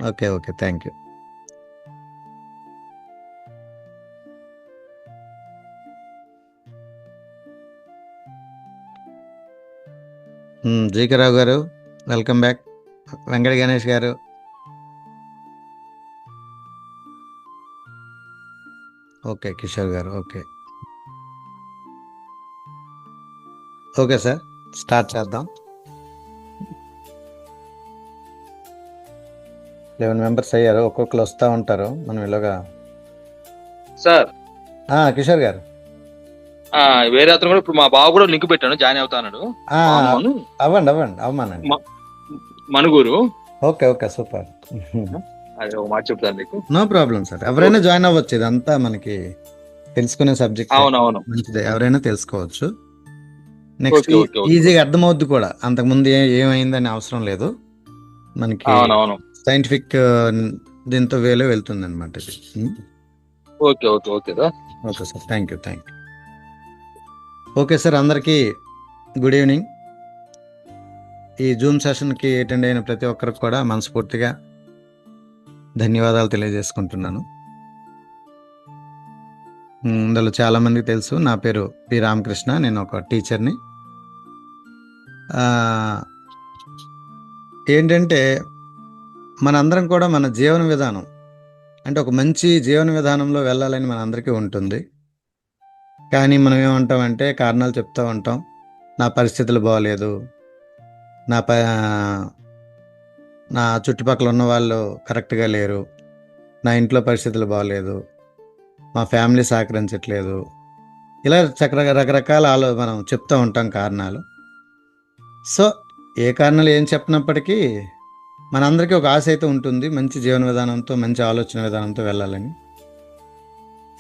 Okay. Okay. Thank you. GK Rao garu welcome back. Venkata Ganesh గారు. Okay. Kishore గారు. Okay. Okay sir, start చేద్దాం. 11 members అయ్యారు. ఒక్కొక్కరు వస్తూ ఉంటారు మనం ఇలాగా. సార్ కిషోర్ గారు. వేరే అతను కూడా ఇప్పుడు మా బావ కూడా లింక్ పెట్టాను, జాయిన్ అవుతాడు. ఆ, భాను అవ్వండి అవ్వండి అవ్వమానండి. మనుగూరు. ఓకే. ఓకే. సూపర్. అది ఒక మాట చెప్తాను మీకు. నో ప్రాబ్లం సార్, ఎవరైనా జాయిన్ అవ్వచ్చు. ఇదంతా మనకి తెలుసుకునే సబ్జెక్ట్. అవునవును. మంచిదే, ఎవరైనా తెలుసుకోవచ్చు. నెక్స్ట్ ఓకే ఓకే ఓకే ఈజీగా ఓకే. అర్థమవుద్ది కూడా. అంతకుముందు ఏమైందని అవసరం లేదు మనకి. అవునవును. సైంటిఫిక్ దీంతో వేలో వెళ్తుంది అనమాట ఇది. Okay okay okay sir. Okay sir, thank you. Thank you. Okay sir, అందరికీ గుడ్ ఈవినింగ్. ఈ జూమ్ సెషన్కి అటెండ్ అయిన ప్రతి ఒక్కరికి కూడా మనస్ఫూర్తిగా ధన్యవాదాలు తెలియజేసుకుంటున్నాను. ఇందులో చాలామందికి తెలుసు, నా పేరు పి రామకృష్ణ, నేను ఒక టీచర్ని. ఏంటంటే మనందరం కూడా మన జీవన విధానం, అంటే ఒక మంచి జీవన విధానంలో వెళ్ళాలని మనందరికీ ఉంటుంది. కానీ మనం ఏమంటామంటే కారణాలు చెప్తూ ఉంటాం. నా పరిస్థితులు బాగోలేదు, నా ప నా చుట్టుపక్కల ఉన్న వాళ్ళు కరెక్ట్గా లేరు, నా ఇంట్లో పరిస్థితులు బాగోలేదు, మా ఫ్యామిలీ సహకరించట్లేదు, ఇలా రకరకాల మనం చెప్తూ ఉంటాం కారణాలు. సో ఏ కారణాలు ఏం చెప్పినప్పటికీ మనందరికీ ఒక ఆశ అయితే ఉంటుంది, మంచి జీవన విధానంతో, మంచి ఆలోచన విధానంతో వెళ్ళాలని.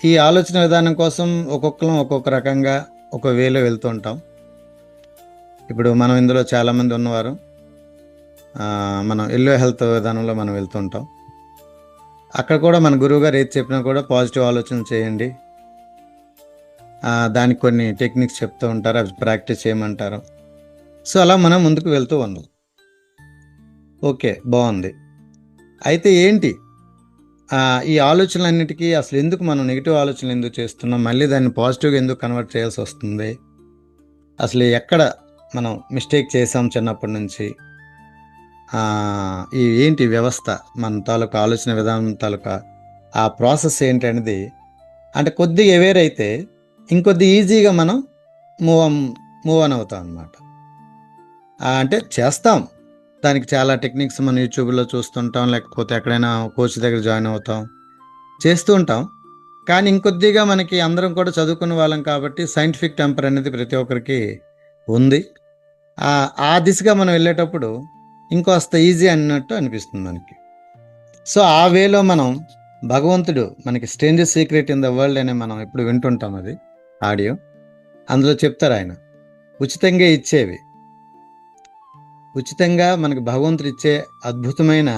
ఈ ఆలోచన విధానం కోసం ఒక్కొక్కరం ఒక్కొక్క రకంగా ఒక వేలో వెళ్తూ ఉంటాం. ఇప్పుడు మనం ఇందులో చాలామంది ఉన్నవారు మనం ఎల్లో హెల్త్ విధానంలో మనం వెళ్తూ ఉంటాం. అక్కడ కూడా మన గురువు గారు ఏది చెప్పినా కూడా పాజిటివ్ ఆలోచన చేయండి, దానికి కొన్ని టెక్నిక్స్ చెప్తూ ఉంటారు, అవి ప్రాక్టీస్ చేయమంటారు. సో అలా మనం ముందుకు వెళ్తూ ఉన్నాం. ఓకే, బాగుంది. అయితే ఏంటి ఈ ఆలోచనలన్నిటికీ అసలు ఎందుకు మనం నెగిటివ్ ఆలోచనలు ఎందుకు చేస్తున్నాం, మళ్ళీ దాన్ని పాజిటివ్గా ఎందుకు కన్వర్ట్ చేయాల్సి వస్తుంది, అసలు ఎక్కడ మనం మిస్టేక్ చేసాం చిన్నప్పటి నుంచి, ఈ ఏంటి వ్యవస్థ, మన తాలూకా ఆలోచన విధానం తాలూకా ఆ ప్రాసెస్ ఏంటి అనేది, అంటే కొద్దిగా అవేర్ అయితే ఇంకొద్ది ఈజీగా మనం మూవ్ మూవ్ ఆన్ అవుతాం అన్నమాట. అంటే చేస్తాం, దానికి చాలా టెక్నిక్స్ మనం యూట్యూబ్లో చూస్తుంటాం, లేకపోతే ఎక్కడైనా కోచ్ దగ్గర జాయిన్ అవుతాం, చేస్తూ ఉంటాం. కానీ ఇంకొద్దిగా మనకి అందరం కూడా చదువుకున్న వాళ్ళం కాబట్టి సైంటిఫిక్ టెంపర్ అనేది ప్రతి ఒక్కరికి ఉంది. ఆ దిశగా మనం వెళ్ళేటప్పుడు ఇంకొస్త ఈజీ అన్నట్టు అనిపిస్తుంది మనకి. సో ఆ వేలో మనం భగవంతుడు మనకి stranger secret in the world అనే మనం ఎప్పుడు వింటుంటాం, అది ఆడియో. అందులో చెప్తారు ఆయన ఉచితంగా ఇచ్చేవి, ఉచితంగా మనకి భగవంతుడు ఇచ్చే అద్భుతమైన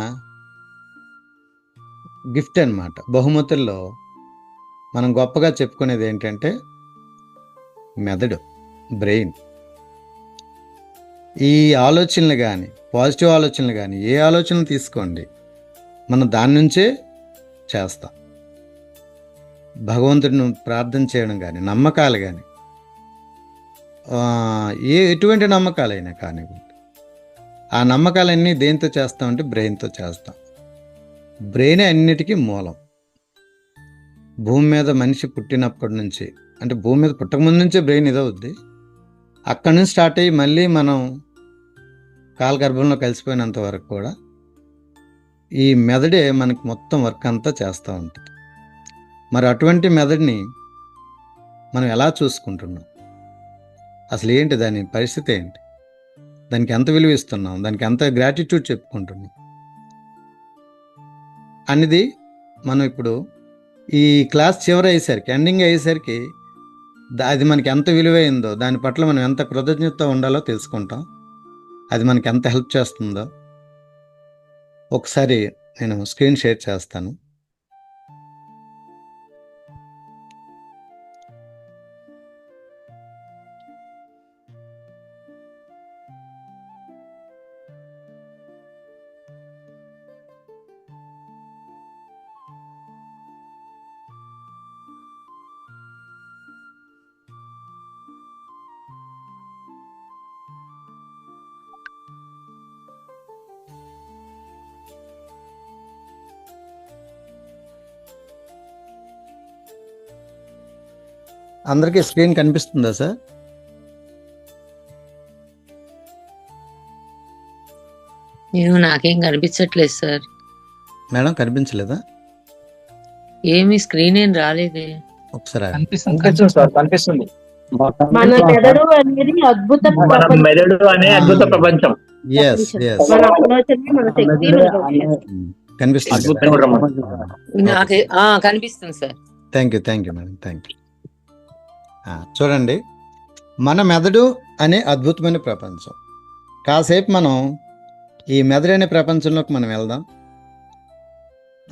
గిఫ్ట్ అన్నమాట. బహుమతుల్లో మనం గొప్పగా చెప్పుకునేది ఏంటంటే మెదడు, బ్రెయిన్. ఈ ఆలోచనలు కానీ, పాజిటివ్ ఆలోచనలు కానీ, ఏ ఆలోచనలు తీసుకోండి, మనం దాని నుంచే చేస్తాం. భగవంతుడిని ప్రార్థన చేయడం కానీ, నమ్మకాలు కానీ, ఎటువంటి నమ్మకాలైనా కానివ్వండి, ఆ నమ్మకాలన్నీ దేంతో చేస్తామంటే బ్రెయిన్తో చేస్తాం. బ్రెయినే అన్నిటికీ మూలం. భూమి మీద మనిషి పుట్టినప్పటి నుంచి, అంటే భూమి మీద పుట్టకముందు నుంచే బ్రెయిన్ ఇదవుద్ది. అక్కడి నుంచి స్టార్ట్ అయ్యి మళ్ళీ మనం కాలగర్భంలో కలిసిపోయినంత వరకు కూడా ఈ మెదడే మనకి మొత్తం వర్క్ అంతా చేస్తూ ఉంటుంది. మరి అటువంటి మెదడుని మనం ఎలా చూసుకుంటున్నాం, అసలు ఏంటి దాని పరిస్థితి ఏంటి, దానికి ఎంత విలువ ఇస్తున్నాం, దానికి ఎంత గ్రాటిట్యూడ్ చెప్పుకుంటున్నాం అనేది మనం ఇప్పుడు ఈ క్లాస్ చివరి అయ్యేసరికి, ఎండింగ్ అయ్యేసరికి అది మనకి ఎంత విలువైందో, దాని పట్ల మనం ఎంత కృతజ్ఞత ఉండాలో తెలుసుకుంటాం. అది మనకి ఎంత హెల్ప్ చేస్తుందో ఒకసారి నేను స్క్రీన్ షేర్ చేస్తాను. అందరికీ స్క్రీన్ కనిపిస్తుందా సార్? నాకేం కనిపించట్లేదు సార్. మేడం కనిపించలేదా? ఏమి స్క్రీన్ ఏం రాలేదే. ఒకసారి ఆగండి. కనిపిస్తుంది సార్, కనిపిస్తుంది. మన మెదడు అనేది అద్భుత మన ప్రపంచం. మెదడు అనే అద్భుత ప్రపంచం. Yes, yes. మన ఆలోచన మన శక్తి కనిపిస్తుంది. అద్భుతం కూడా మనం. నాకే కనిపిస్తుంది sir. Thank you madam, thank you. చూడండి, మన మెదడు అనే అద్భుతమైన ప్రపంచం. కాసేపు మనం ఈ మెదడు అనే ప్రపంచంలోకి మనం వెళ్దాం.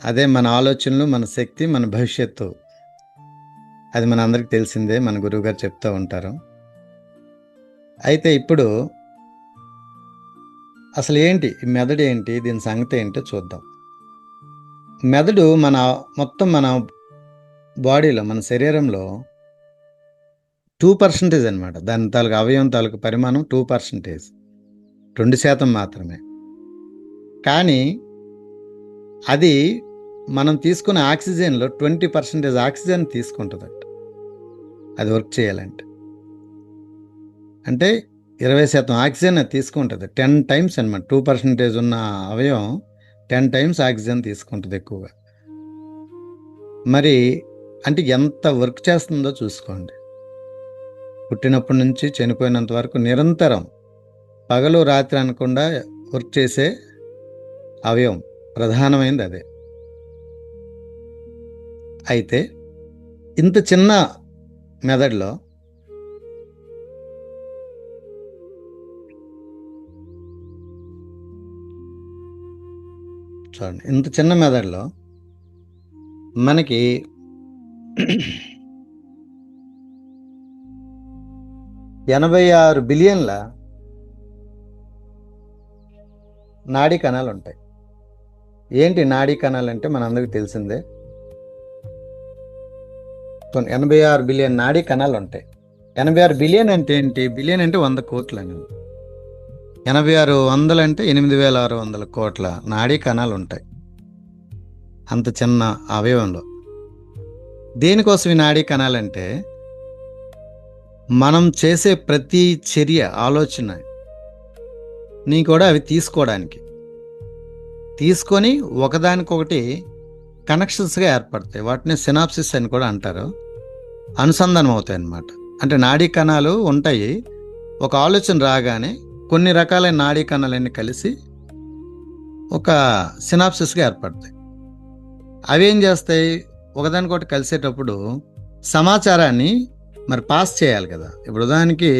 అదే మన ఆలోచనలు, మన శక్తి, మన భవిష్యత్తు. అది మన అందరికి తెలిసిందే, మన గురువు గారు చెప్తూ ఉంటారు. అయితే ఇప్పుడు అసలు ఏంటి ఈ మెదడు, ఏంటి దీని సంగతి ఏంటో చూద్దాం. మెదడు మొత్తం మన బాడీలో, మన శరీరంలో 2% అనమాట. దాని తాలూకు అవయవం తాలూకు పరిమాణం 2%, 2% మాత్రమే. కానీ అది మనం తీసుకునే ఆక్సిజన్లో 20% ఆక్సిజన్ తీసుకుంటుందట అది వర్క్ చేయాలంటే. అంటే 20% ఆక్సిజన్ అది తీసుకుంటుంది. 10 times అనమాట. 2% ఉన్న అవయవం 10 times ఆక్సిజన్ తీసుకుంటుంది ఎక్కువగా. మరి అంటే ఎంత వర్క్ చేస్తుందో చూసుకోండి. పుట్టినప్పటి నుంచి చనిపోయినంత వరకు నిరంతరం పగలు రాత్రి అనకుండా వర్క్ చేసే అవయవం ప్రధానమైనది అదే. అయితే ఇంత చిన్న మెదడులో చూడండి, ఇంత చిన్న మెదడులో మనకి 86 బిలియన్ల నాడీ కణాలు ఉంటాయి. ఏంటి నాడీ కణాలు అంటే మనందరికీ తెలిసిందే. 86 బిలియన్ నాడీ కణాలు ఉంటాయి. 86 బిలియన్ అంటే ఏంటి? బిలియన్ అంటే 100 కోట్లు అని. 86 వందలు అంటే 8600 కోట్ల నాడీ కణాలు ఉంటాయి అంత చిన్న అవయవంలో. దేనికోసం ఈ నాడీ కణాలంటే మనం చేసే ప్రతి చర్య, ఆలోచన నీ కూడా అవి తీసుకొని ఒకదానికొకటి కనెక్షన్స్గా ఏర్పడతాయి. వాటిని సినాప్సిస్ అని కూడా అంటారు. అనుసంధానం అవుతాయి అన్నమాట. అంటే నాడీ కణాలు ఉంటాయి. ఒక ఆలోచన రాగానే కొన్ని రకాలైన నాడీ కణాలన్నీ కలిసి ఒక సినాప్సిస్గా ఏర్పడతాయి. అవి ఏం చేస్తాయి? ఒకదానికొకటి కలిసేటప్పుడు సమాచారాన్ని మరి పాస్ చేయాలి కదా. ఇప్పుడు ఉదాహరణకి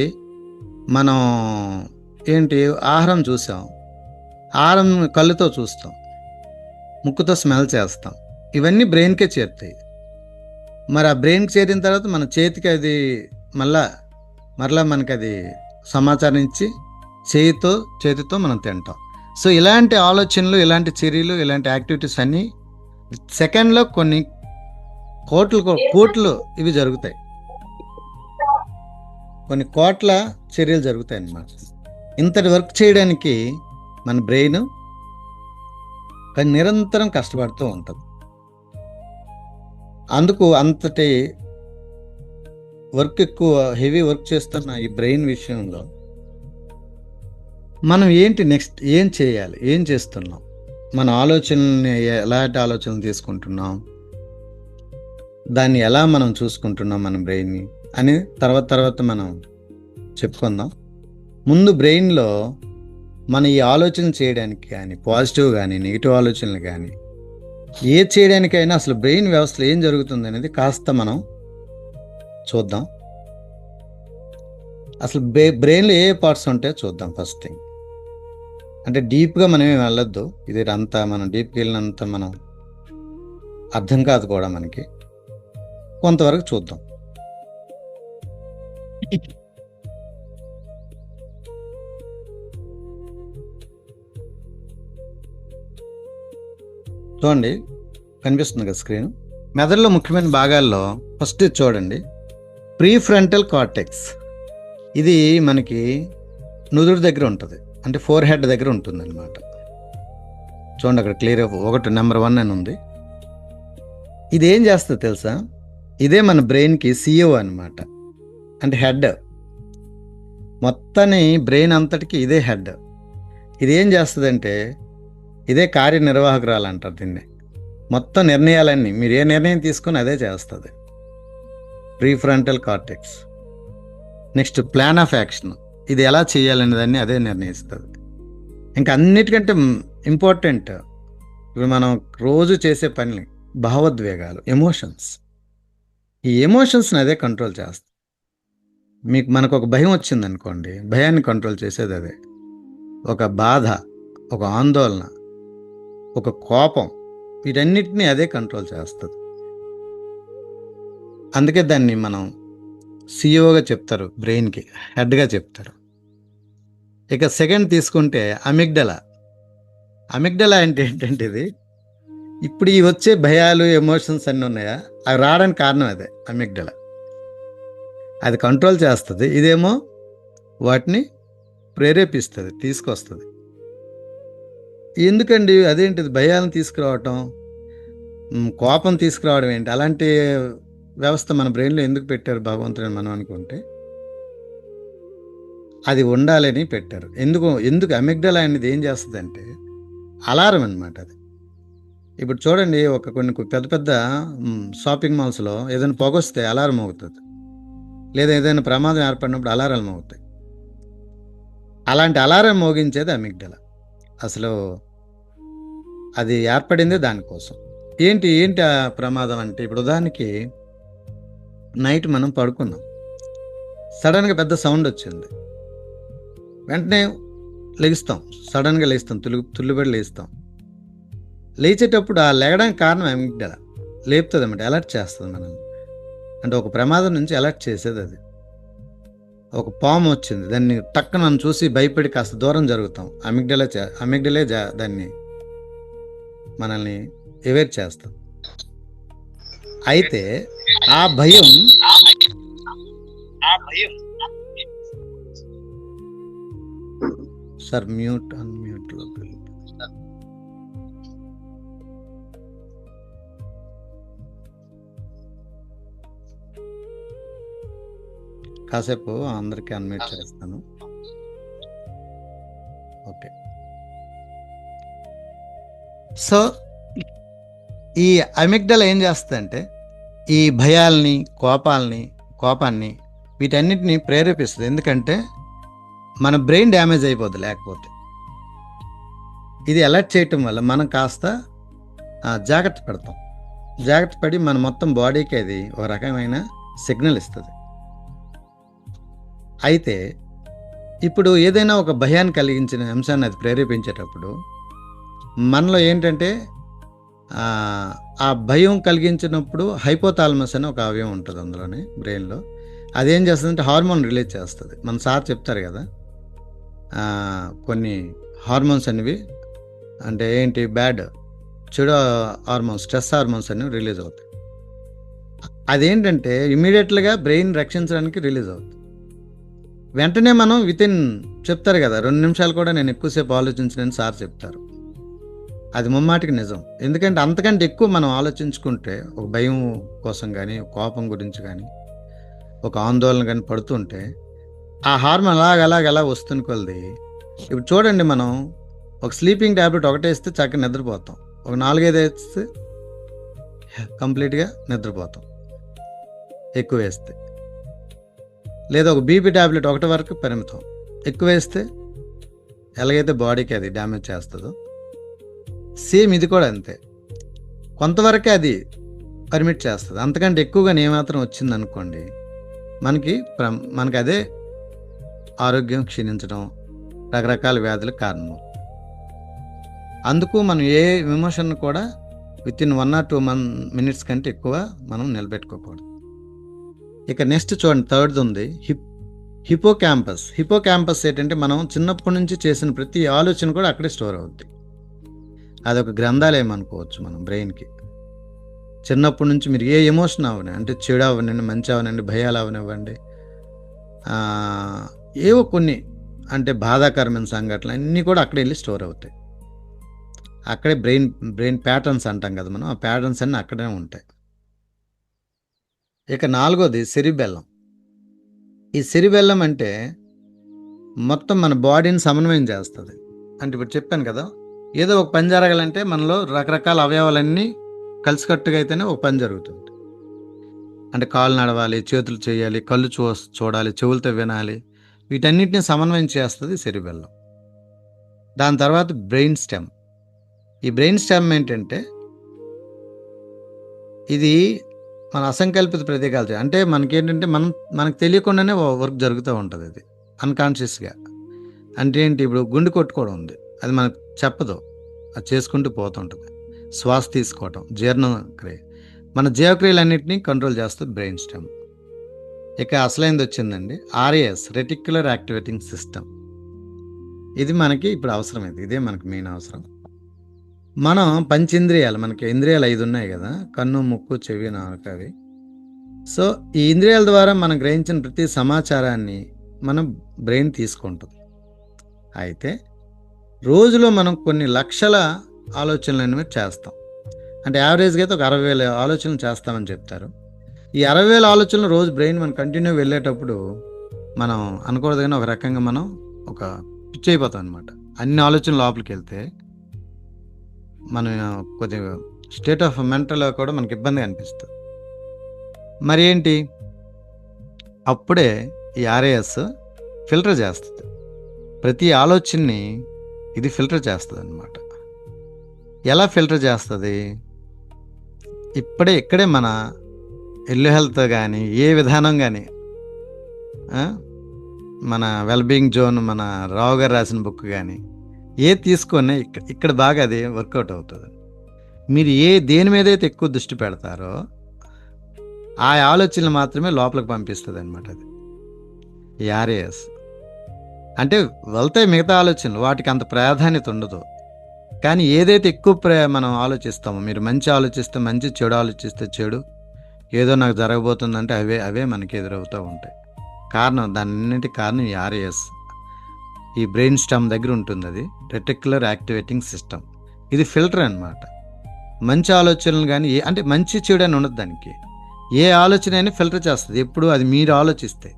మనం ఆహారం చూసాం. ఆహారం కళ్ళుతో చూస్తాం, ముక్కుతో స్మెల్ చేస్తాం. ఇవన్నీ బ్రెయిన్కే చేరుతాయి. మరి ఆ బ్రెయిన్కి చేరిన తర్వాత మన చేతికి అది మరలా మనకి అది సమాచారం ఇచ్చి చేతితో మనం తింటాం. సో ఇలాంటి ఆలోచనలు, ఇలాంటి చర్యలు, ఇలాంటి యాక్టివిటీస్ అన్నీ సెకండ్లో కొన్ని కోట్లు ఇవి జరుగుతాయి. కొన్ని కోట్ల చర్యలు జరుగుతాయి అన్నమాట. ఇంతటి వర్క్ చేయడానికి మన బ్రెయిన్ నిరంతరం కష్టపడుతూ ఉంటుంది. అందుకు అంతటి ఎక్కువ హెవీ వర్క్ చేస్తున్న ఈ బ్రెయిన్ విషయంలో మనం నెక్స్ట్ ఏం చేయాలి, ఏం చేస్తున్నాం, మన ఆలోచనల్ని ఎలాంటి ఆలోచనలు తీసుకుంటున్నాం, దాన్ని ఎలా మనం చూసుకుంటున్నాం మన బ్రెయిన్ని అని తర్వాత మనం చెప్పుకుందాం. ముందు బ్రెయిన్లో మన ఈ ఆలోచన చేయడానికి కానీ, పాజిటివ్ కానీ నెగిటివ్ ఆలోచనలు కానీ ఏది చేయడానికైనా అసలు బ్రెయిన్ వ్యవస్థలో ఏం జరుగుతుంది అనేది కాస్త మనం చూద్దాం. అసలు బ్రెయిన్లో ఏ పార్ట్స్ ఉంటాయో చూద్దాం ఫస్ట్ థింగ్. అంటే డీప్గా మనం ఏమి వెళ్ళొద్దు. ఇది అంతా మనం డీప్కి వెళ్ళినంత మనం అర్థం కాదు కూడా మనకి. కొంతవరకు చూద్దాం. చూడండి, కనిపిస్తుంది కదా స్క్రీన్. మెదడులో ముఖ్యమైన భాగాల్లో ఫస్ట్ చూడండి, ప్రీఫ్రంటల్ కార్టెక్స్. ఇది మనకి నుదురు దగ్గర ఉంటుంది, అంటే ఫోర్ హెడ్ దగ్గర ఉంటుంది అనమాట. చూడండి అక్కడ క్లియర్ 1 నెంబర్ 1 అని ఉంది. ఇది ఏం చేస్తుంది తెలుసా? ఇదే మన బ్రెయిన్కి CEO అనమాట, అంటే హెడ్. మొత్తాన్ని బ్రెయిన్ అంతటికి ఇదే హెడ్. ఇది ఏం చేస్తుందంటే ఇదే కార్యనిర్వాహకురాలు అంటారు దీన్ని. మొత్తం నిర్ణయాలన్నీ మీరు ఏ నిర్ణయం తీసుకుని అదే చేస్తుంది. Prefrontal cortex. Next plan of action, ఇది ఎలా చేయాలనే దాన్ని అదే నిర్ణయిస్తుంది. ఇంకా అన్నిటికంటే ఇంపార్టెంట్ ఇప్పుడు మనం రోజు చేసే పని భావోద్వేగాలు, ఎమోషన్స్. ఈ ఎమోషన్స్ని అదే కంట్రోల్ చేస్తుంది. మనకు ఒక భయం వచ్చిందనుకోండి, భయాన్ని కంట్రోల్ చేసేది అదే. ఒక బాధ, ఒక ఆందోళన, ఒక కోపం, వీటన్నిటిని అదే కంట్రోల్ చేస్తుంది. అందుకే దాన్ని మనం CEOగా చెప్తారు, బ్రెయిన్కి హెడ్గా చెప్తారు. ఇక సెకండ్ తీసుకుంటే అమిగ్డలా. అమిగ్డలా అంటే ఏంటంటే ఇది ఇప్పుడు ఈ వచ్చే భయాలు, ఎమోషన్స్ అన్నీ ఉన్నాయా, అవి రావడానికి కారణం అదే అమిగ్డలా. అది కంట్రోల్ చేస్తుంది, ఇదేమో వాటిని ప్రేరేపిస్తుంది, తీసుకొస్తుంది. ఎందుకండి అదేంటిది భయాలను తీసుకురావటం, కోపం తీసుకురావడం ఏంటి? అలాంటి వ్యవస్థ మన బ్రెయిన్లో ఎందుకు పెట్టారు భగవంతుని మనం అనుకుంటే అది ఉండాలని పెట్టారు. ఎందుకు అమిగ్డలా అనేది ఏం చేస్తుందంటే అలారం అనమాట అది. ఇప్పుడు చూడండి, కొన్ని పెద్ద పెద్ద షాపింగ్ మాల్స్లో ఏదైనా పొగొస్తే అలారం మోగుతుంది, లేదా ఏదైనా ప్రమాదం ఏర్పడినప్పుడు అలారాలు మోగుతాయి. అలాంటి అలారం మోగించేది అమిగ్డలా. అసలు అది ఏర్పడిందే దానికోసం. ఏంటి ఆ ప్రమాదం అంటే, ఇప్పుడు ఉదాహరణకి నైట్ మనం పడుకున్నాం, సడన్గా పెద్ద సౌండ్ వచ్చింది, వెంటనే లెగుస్తాం, సడన్గా లేస్తాం, తుల్లిబడి లేస్తాం. లేచేటప్పుడు ఆ లేగడానికి కారణం అమిగ్డలా. లేపుతుంది అన్నమాట, అలర్ట్ చేస్తుంది మనల్ని. అంటే ఒక ప్రమాదం నుంచి అలర్ట్ చేసేది అది. ఒక పాము వచ్చింది, దాన్ని టక్కున మనం చూసి భయపడి కాస్త దూరం జరుగుతాం. అమిగ్డలే దాన్ని మనల్ని ఎవేర్ చేస్తాం. అయితే ఆ భయం సార్ అన్మ్యూట్లో కాసేపు అందరికీ అన్మ్యూట్ చేస్తాను. ఓకే. సో ఈ అమిగ్డలా ఏం చేస్తుందంటే ఈ భయాల్ని, కోపాన్ని వీటన్నిటిని ప్రేరేపిస్తుంది. ఎందుకంటే మన బ్రెయిన్ డ్యామేజ్ అయిపోద్ది లేకపోతే. ఇది అలర్ట్ చేయటం వల్ల మనం కాస్త జాగ్రత్త పడతాం. జాగ్రత్త పడి మన మొత్తం బాడీకి అది ఒక రకమైన సిగ్నల్ ఇస్తుంది. అయితే ఇప్పుడు ఏదైనా ఒక భయాన్ని కలిగించిన అంశాన్ని అది ప్రేరేపించేటప్పుడు మనలో ఏంటంటే ఆ భయం కలిగించినప్పుడు హైపోథాలమస్ అని ఒక అవయవం ఉంటుంది అందులోనే బ్రెయిన్లో. అదేం చేస్తుందంటే హార్మోన్ రిలీజ్ చేస్తుంది. మన సార్ చెప్తారు కదా, కొన్ని హార్మోన్స్ అనేవి అంటే ఏంటి, చెడు హార్మోన్స్, స్ట్రెస్ హార్మోన్స్ అనేవి రిలీజ్ అవుతాయి. అదేంటంటే ఇమీడియట్గా బ్రెయిన్ రక్షించడానికి రిలీజ్ అవుతుంది. వెంటనే మనం చెప్తారు కదా, 2 నిమిషాలు కూడా నేను ఎక్కువసేపు ఆలోచించనని సార్ చెప్తారు. అది ముమ్మాటికి నిజం. ఎందుకంటే అంతకంటే ఎక్కువ మనం ఆలోచించుకుంటే, ఒక భయం కోసం కానీ, కోపం గురించి కానీ, ఒక ఆందోళన కానీ పడుతుంటే ఆ హార్మోన్ అలాగ వస్తుంది కొలది. ఇప్పుడు చూడండి, మనం ఒక స్లీపింగ్ ట్యాబ్లెట్ ఒకటే ఇస్తే చక్కగా నిద్రపోతాం, ఒక 4-5 వేస్తే కంప్లీట్గా నిద్రపోతాం ఎక్కువ వేస్తే. లేదా ఒక బీపీ ట్యాబ్లెట్ ఒకటి వరకు పరిమితం, ఎక్కువ వేస్తే ఎలాగైతే బాడీకి అది డ్యామేజ్ చేస్తుందో సేమ్ ఇది కూడా అంతే, కొంతవరకే అది పర్మిట్ చేస్తుంది. అంతకంటే ఎక్కువగా ఏమాత్రం వచ్చింది అనుకోండి, మనకి అదే ఆరోగ్యం క్షీణించడం, రకరకాల వ్యాధులకు కారణం. అందుకు మనం ఏ ఎమోషన్ కూడా వితిన్ 1 or 2 minutes కంటే ఎక్కువ మనం నిలబెట్టుకోకూడదు. ఇక నెక్స్ట్ చూడండి, థర్డ్ ఉంది హిపోక్యాంపస్. హిపోక్యాంపస్ ఏంటంటే మనం చిన్నప్పటి నుంచి చేసిన ప్రతి ఆలోచన కూడా అక్కడే స్టోర్ అవుద్ది. అదొక గ్రంథాలయం అనుకోవచ్చు మనం బ్రెయిన్కి. చిన్నప్పటి నుంచి మీరు ఏ ఎమోషన్ అవనండి, అంటే చెడు అవనండి, మంచి అవనండి, భయాలు అవనివ్వండి, ఏవో కొన్ని అంటే బాధాకరమైన సంఘటనలు అన్నీ కూడా అక్కడే వెళ్ళి స్టోర్ అవుతాయి. అక్కడే బ్రెయిన్ ప్యాటర్న్స్ అంటాం కదా మనం, ఆ ప్యాటర్న్స్ అన్నీ అక్కడే ఉంటాయి. ఇక 4వది సెరిబెల్లం. ఈ సెరిబెల్లం అంటే మొత్తం మన బాడీని సమన్వయం చేస్తుంది. అంటే ఇప్పుడు చెప్పాను కదా, ఏదో ఒక పని జరగాలంటే మనలో రకరకాల అవయవాలన్నీ కలిసికట్టుగా అయితేనే ఒక పని జరుగుతుంది. అంటే కాళ్ళు నడవాలి, చేతులు చేయాలి, కళ్ళు చూడాలి, చెవులతో వినాలి, వీటన్నిటిని సమన్వయం చేస్తుంది సెరిబెల్లం. దాని తర్వాత బ్రెయిన్ స్టెమ్. ఈ బ్రెయిన్ స్టెమ్ ఏంటంటే ఇది మన అసంకల్పిత ప్రతీకాలు. అంటే మనకేంటంటే మనకు తెలియకుండానే వర్క్ జరుగుతూ ఉంటుంది. అది అన్కాన్షియస్గా. అంటే ఏంటి, ఇప్పుడు గుండె కొట్టుకోవడం ఉంది, అది మనకు చెప్పదు, అది చేసుకుంటూ పోతుంటుంది. శ్వాస తీసుకోవటం, జీర్ణక్రియ, మన జీవక్రియలన్నింటినీ కంట్రోల్ చేస్తుంది బ్రెయిన్ స్టెమ్. ఇక అసలైనది వచ్చిందండి, ఆర్ఏఎస్, రెటిక్యులర్ యాక్టివేటింగ్ సిస్టమ్. ఇది మనకి ఇప్పుడు అవసరం. ఇదే మనకి మెయిన్ అవసరం. మనం పంచేంద్రియాలు, మనకి ఇంద్రియాలు 5 ఉన్నాయి కదా, కన్ను, ముక్కు, చెవి, నాలుక, అవి. సో ఈ ఇంద్రియాల ద్వారా మనం గ్రహించిన ప్రతి సమాచారాన్ని మనం బ్రెయిన్ తీసుకుంటుంది. అయితే రోజులో మనం కొన్ని లక్షల ఆలోచనలు అనేవి చేస్తాం. అంటే యావరేజ్గా అయితే ఒక 60,000 ఆలోచనలు చేస్తామని చెప్తారు. ఈ 60,000 ఆలోచనలు రోజు బ్రెయిన్ మనం కంటిన్యూ వెళ్ళేటప్పుడు మనం అనకూడదు, కానీ ఒక రకంగా మనం ఒక పిచ్చి అయిపోతాం అనమాట. అన్ని ఆలోచనలు లోపలికి వెళ్తే మన కొద్దిగా స్టేట్ ఆఫ్ మెంటల్ కూడా మనకి ఇబ్బంది అనిపిస్తుంది. మరి ఏంటి, అప్పుడే ఈ ఆర్ఏఎస్ ఫిల్టర్ చేస్తుంది. ప్రతి ఆలోచనని ఇది ఫిల్టర్ చేస్తుంది అనమాట. ఎలా ఫిల్టర్ చేస్తుంది, ఇక్కడే మన ఇల్లు హెల్త్ కానీ, ఏ విధానం కానీ, మన వెల్బీయింగ్ జోన్, మన రావు గారు రాసిన బుక్ కానీ, తీసుకొని ఇక్కడ బాగా అది వర్కౌట్ అవుతుంది. మీరు దేని మీద అయితే ఎక్కువ దృష్టి పెడతారో ఆ ఆలోచనలు మాత్రమే లోపలికి పంపిస్తుంది అనమాట. అది ఈ ఆర్ఏఎస్. అంటే వెళ్తాయి మిగతా ఆలోచనలు, వాటికి అంత ప్రాధాన్యత ఉండదు. కానీ ఏదైతే ఎక్కువ మనం ఆలోచిస్తామో, మీరు మంచి ఆలోచిస్తే మంచి, చెడు ఆలోచిస్తే చెడు, ఏదో నాకు జరగబోతుందంటే అవే మనకి ఎదురవుతూ ఉంటాయి. దాన్నింటి కారణం ఈ ఆర్ఏఎస్. ఈ బ్రెయిన్ స్టెమ్ దగ్గర ఉంటుంది అది, రెటిక్యులర్ యాక్టివేటింగ్ సిస్టమ్. ఇది ఫిల్టర్ అన్నమాట. మంచి ఆలోచనలు కానీ, అంటే మంచి చెడు అని ఉండదు దానికి. ఏ ఆలోచన అయినా ఫిల్టర్ చేస్తుంది. ఎప్పుడు అది మీరు ఆలోచిస్తే,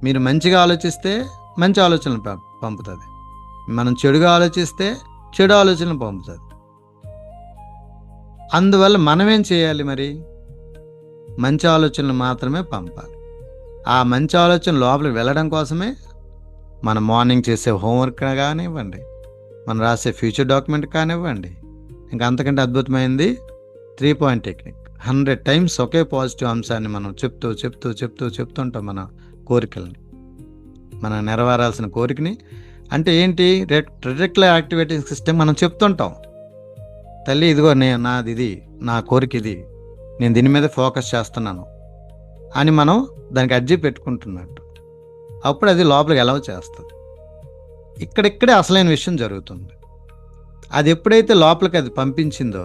మీరు మంచిగా ఆలోచిస్తే మంచి ఆలోచనలు పంపుతుంది, మనం చెడుగా ఆలోచిస్తే చెడు ఆలోచనలు పంపుతుంది. అందువల్ల మనమేం చేయాలి, మరి మంచి ఆలోచనలు మాత్రమే పంపాలి. ఆ మంచి ఆలోచన లోపలికి వెళ్ళడం కోసమే మనం మార్నింగ్ చేసే హోంవర్క్ కానివ్వండి, మనం రాసే ఫ్యూచర్ డాక్యుమెంట్ కానివ్వండి, ఇంకా అంతకంటే అద్భుతమైంది 3 పాయింట్ టెక్నిక్. 100 టైమ్స్ ఒకే పాజిటివ్ అంశాన్ని మనం చెప్తుంటాం మన కోరికల్ని, మన నెరవేరాల్సిన కోరికని. అంటే ఏంటి, రెటిక్యులర్ యాక్టివేటింగ్ సిస్టమ్ మనం చెప్తుంటాం, తల్లి ఇదిగో నాది ఇది, నా కోరిక ఇది, నేను దీని మీద ఫోకస్ చేస్తున్నాను అని మనం దానికి అర్జీ పెట్టుకుంటున్నట్టు. అప్పుడు అది లోపలికి అలౌ చేస్తుంది. ఇక్కడే అసలైన విషయం జరుగుతుంది. అది ఎప్పుడైతే లోపలికి అది పంపించిందో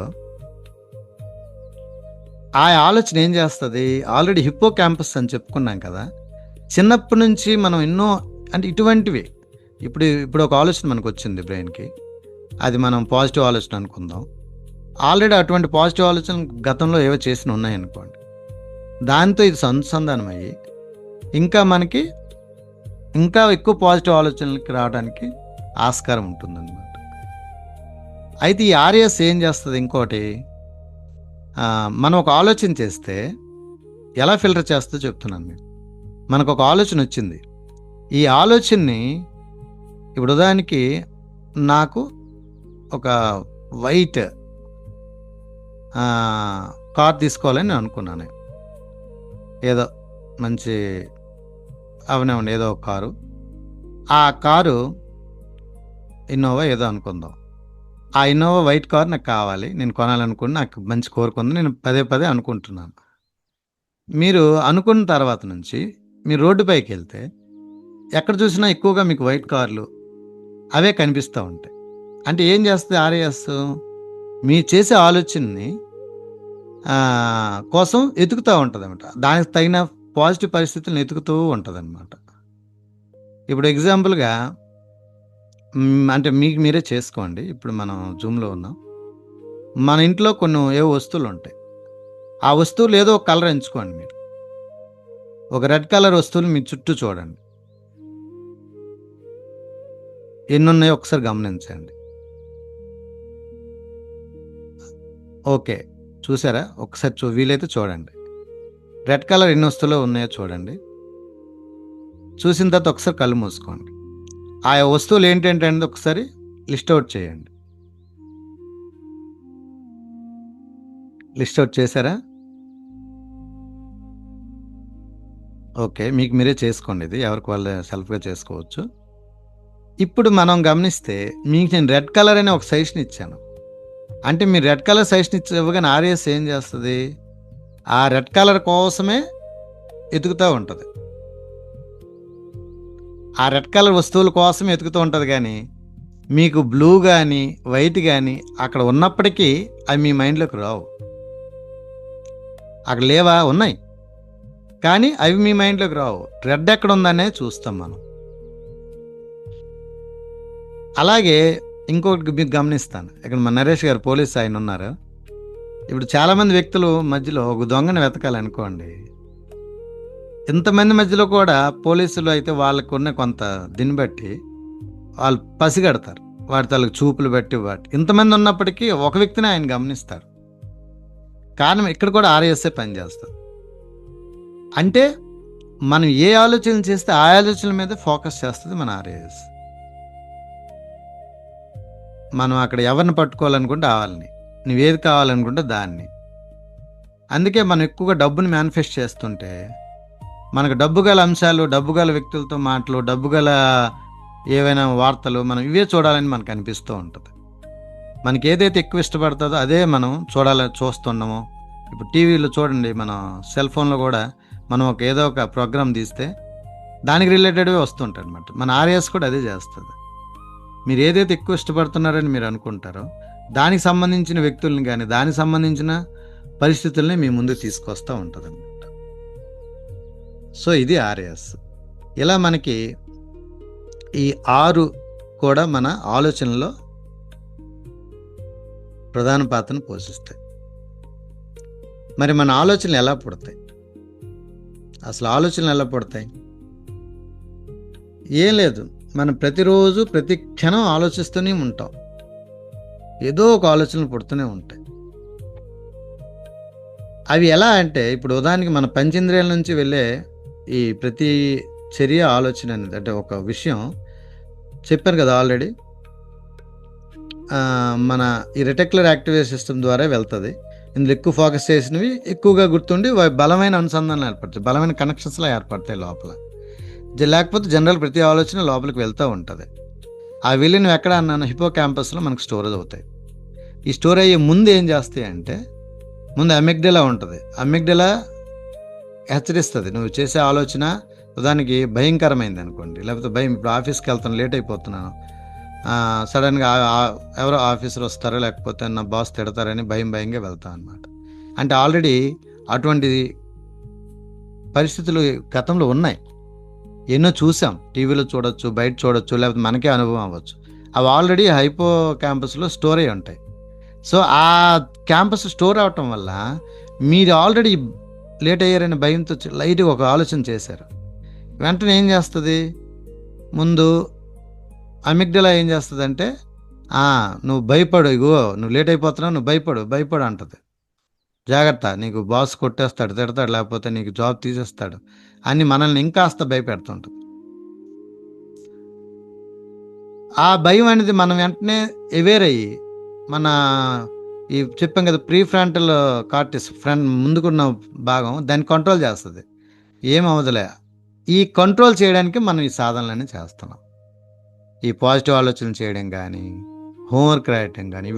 ఆ ఆలోచన ఏం చేస్తుంది, ఆల్రెడీ హిప్పో క్యాంపస్ అని చెప్పుకున్నాం కదా, చిన్నప్పటి నుంచి మనం ఎన్నో, అంటే ఇటువంటివి, ఇప్పుడు ఒక ఆలోచన మనకు వచ్చింది బ్రెయిన్కి, అది మనం పాజిటివ్ ఆలోచన అనుకుందాం. ఆల్రెడీ అటువంటి పాజిటివ్ ఆలోచన గతంలో ఏవో చేసిన ఉన్నాయనుకోండి, దాంతో ఇది అనుసంధానం అయ్యి మనకి ఇంకా ఎక్కువ పాజిటివ్ ఆలోచనలకి రావడానికి ఆస్కారం ఉంటుందన్నమాట. అయితే ఈ ఆర్ఏఎస్ ఏం చేస్తుంది, ఇంకోటి, మనం ఒక ఆలోచన చేస్తే ఎలా ఫిల్టర్ చేస్తుందో చెప్తున్నాను నేను. మనకు ఒక ఆలోచన వచ్చింది, ఈ ఆలోచనని ఇప్పుడు ఉదాహరణకి నాకు ఒక వైట్ కార్ తీసుకోవాలని నేను అనుకున్నాను. ఏదో మంచి అవనివ్వండి, ఏదో ఒక కారు, ఆ కారు ఇన్నోవా ఏదో అనుకుందాం. ఆ ఇన్నోవా వైట్ కార్ నాకు కావాలి, నేను కొనాలనుకుని, నాకు మంచి కోరుకుంది, నేను పదే అనుకుంటున్నాను. మీరు అనుకున్న తర్వాత నుంచి మీరు రోడ్డుపైకి వెళ్తే ఎక్కడ చూసినా ఎక్కువగా మీకు వైట్ కార్లు అవే కనిపిస్తూ ఉంటాయి. అంటే ఏం చేస్తుంది ఆర్ఏఎస్, మీరు చేసే ఆలోచనని కోసం ఎతుకుతూ ఉంటుంది అనమాట. దానికి తగిన పాజిటివ్ పరిస్థితులను ఎతుకుతూ ఉంటుంది అనమాట. ఇప్పుడు ఎగ్జాంపుల్గా అంటే మీకు మీరే చేసుకోండి. ఇప్పుడు మనం జూమ్లో ఉన్నాం, మన ఇంట్లో కొన్ని ఏవో వస్తువులు ఉంటాయి, ఆ వస్తువులు ఏదో ఒక కలర్ ఎంచుకోండి మీరు. ఒక రెడ్ కలర్ వస్తువులు మీ చుట్టూ చూడండి. ఎన్ని ఉన్నాయో ఒకసారి గమనించండి. ఓకే, చూసారా? ఒకసారి వీలైతే చూడండి. రెడ్ కలర్ ఎన్ని వస్తువులు ఉన్నాయో చూడండి. చూసిన తర్వాత ఒకసారి కళ్ళు మూసుకోండి. ఆ వస్తువులు ఏంటంటే అనేది ఒకసారి లిస్ట్ అవుట్ చేయండి. లిస్ట్ అవుట్ చేశారా? ఓకే, మీకు మీరే చేసుకోండి. ఇది ఎవరికి వాళ్ళు సెల్ఫ్గా చేసుకోవచ్చు. ఇప్పుడు మనం గమనిస్తే మీకు నేను రెడ్ కలర్ అనే ఒక సజెషన్ ఇచ్చాను. అంటే మీరు రెడ్ కలర్ సజెషన్ ఇవ్వగానే ఆర్ఎస్ ఏం చేస్తుంది? ఆ రెడ్ కలర్ కోసమే ఎతుకుతూ ఉంటుంది. ఆ రెడ్ కలర్ వస్తువుల కోసం ఎతుకుతూ ఉంటుంది. కానీ మీకు బ్లూ కానీ వైట్ కానీ అక్కడ ఉన్నప్పటికీ అవి మీ మైండ్లోకి రావు. అక్కడ లేవా? ఉన్నాయి, కానీ అవి మీ మైండ్లోకి రావు. రెడ్ ఎక్కడ ఉందనే చూస్తాం మనం. అలాగే ఇంకొకటి మీకు గమనిస్తాను. ఇక్కడ మన నరేష్ గారు పోలీస్ ఆయన ఉన్నారు. ఇప్పుడు చాలామంది వ్యక్తులు మధ్యలో ఒక దొంగని వెతకాలనుకోండి, ఇంతమంది మధ్యలో కూడా పోలీసులు అయితే వాళ్ళకు ఉన్న కొంత దీన్ని బట్టి వాళ్ళు పసిగడతారు. వాటి తాలూకు చూపులు బట్టి ఇంతమంది ఉన్నప్పటికీ ఒక వ్యక్తిని ఆయన గమనిస్తారు. కారణం ఇక్కడ కూడా ఆర్ఎస్ఏ పనిచేస్తుంది. అంటే మనం ఏ ఆలోచనలు చేస్తే ఆ ఆలోచనల మీద ఫోకస్ చేస్తుంది మన ఆర్ఎస్. మనం అక్కడ ఎవరిని పట్టుకోవాలనుకుంటే వాళ్ళని, నువ్వేది కావాలనుకుంటే దాన్ని. అందుకే మనం ఎక్కువగా డబ్బుని మేనిఫెస్ట్ చేస్తుంటే మనకు డబ్బు గల అంశాలు, డబ్బు గల వ్యక్తులతో మాటలు, డబ్బు గల ఏవైనా వార్తలు మనం ఇవే చూడాలని మనకు అనిపిస్తూ ఉంటుంది. మనకి ఏదైతే ఎక్కువ ఇష్టపడుతుందో అదే మనం చూస్తున్నామో. ఇప్పుడు టీవీలో చూడండి, మన సెల్ ఫోన్లో కూడా మనం ఏదో ఒక ప్రోగ్రామ్ తీస్తే దానికి రిలేటెడ్వే వస్తుంటాయి అనమాట. మన ఆర్ఎస్ కూడా అదే చేస్తుంది. మీరు ఏదైతే ఎక్కువ ఇష్టపడుతున్నారని మీరు అనుకుంటారో దానికి సంబంధించిన వ్యక్తుల్ని కానీ దానికి సంబంధించిన పరిస్థితుల్ని మీ ముందు తీసుకొస్తూ ఉంటుంది అనమాట. సో ఇది ఆర్ఎస్. ఇలా మనకి ఈ 6 కూడా మన ఆలోచనలో ప్రధాన పాత్రను పోషిస్తాయి. మరి మన ఆలోచనలు ఎలా పుడతాయి? అసలు ఆలోచనలు ఎలా పుడతాయి? ఏం లేదు, మనం ప్రతిరోజు ప్రతి క్షణం ఆలోచిస్తూనే ఉంటాం. ఏదో ఒక ఆలోచనలు పుడుతూనే ఉంటాయి. అవి ఎలా అంటే, ఇప్పుడు ఉదాహరణకి మన పంచేంద్రియాల నుంచి వెళ్ళే ఈ ప్రతి చర్య ఆలోచన అనేది, అంటే ఒక విషయం చెప్పాను కదా ఆల్రెడీ, మన ఈ రెటిక్యులర్ యాక్టివేషన్ సిస్టమ్ ద్వారా వెళ్తుంది. ఇందులో ఎక్కువ ఫోకస్ చేసినవి ఎక్కువగా గుర్తుండి బలమైన అనుసంధానాలు ఏర్పడతాయి, బలమైన కనెక్షన్స్లో ఏర్పడతాయి లోపల. లేకపోతే జనరల్ ప్రతి ఆలోచన లోపలికి వెళ్తూ ఉంటుంది. ఆ వెళ్ళినవి ఎక్కడ అన్నాను? హిపో క్యాంపస్లో మనకు స్టోరేజ్ అవుతాయి. ఈ స్టోర్ అయ్యే ముందు ఏం చేస్తాయి అంటే, ముందు అమిగ్డలా ఉంటుంది. అమిగ్డలా హెచ్చరిస్తుంది నువ్వు చేసే ఆలోచన దానికి భయంకరమైంది అనుకోండి, లేకపోతే భయం. ఇప్పుడు ఆఫీస్కి వెళ్తాను, లేట్ అయిపోతున్నాను, సడన్గా ఎవరో ఆఫీసర్ వస్తారో లేకపోతే నా బాస్ తిడతారని భయంగా వెళ్తాను అనమాట. అంటే ఆల్రెడీ అటువంటి పరిస్థితులు గతంలో ఉన్నాయి, ఎన్నో చూసాం. టీవీలో చూడొచ్చు, బయట చూడొచ్చు, లేకపోతే మనకే అనుభవం అవ్వచ్చు. అవి ఆల్రెడీ హైపో క్యాంపస్లో స్టోర్ అయి ఉంటాయి. సో ఆ క్యాంపస్ స్టోర్ అవటం వల్ల మీరు ఆల్రెడీ లేట్ అయ్యారని భయంతో లైట్గా ఒక ఆలోచన చేశారు. వెంటనే ఏం చేస్తుంది? ముందు అమిగ్డలా ఏం చేస్తుంది అంటే, నువ్వు భయపడు, ఇగో నువ్వు లేట్ అయిపోతున్నావు, నువ్వు భయపడు అంటది. జాగ్రత్త, నీకు బాస్ కొట్టేస్తాడు, తిడతాడు, లేకపోతే నీకు జాబ్ తీసేస్తాడు అని మనల్ని ఇంకాస్త భయపెడుతుంటుంది. ఆ భయం అనేది మనం వెంటనే అవేర్ అయ్యి మన ఈ చెప్పాం కదా ప్రీ ఫ్రంటల్ కార్టెక్స్, ముందుకున్న భాగం, దాన్ని కంట్రోల్ చేస్తుంది. ఏమవదులే, ఈ కంట్రోల్ చేయడానికి మనం ఈ సాధనలన్నీ చేస్తున్నాం. ఈ పాజిటివ్ ఆలోచనలు చేయడం కానీ, హోంవర్క్ రాయటం కానీ,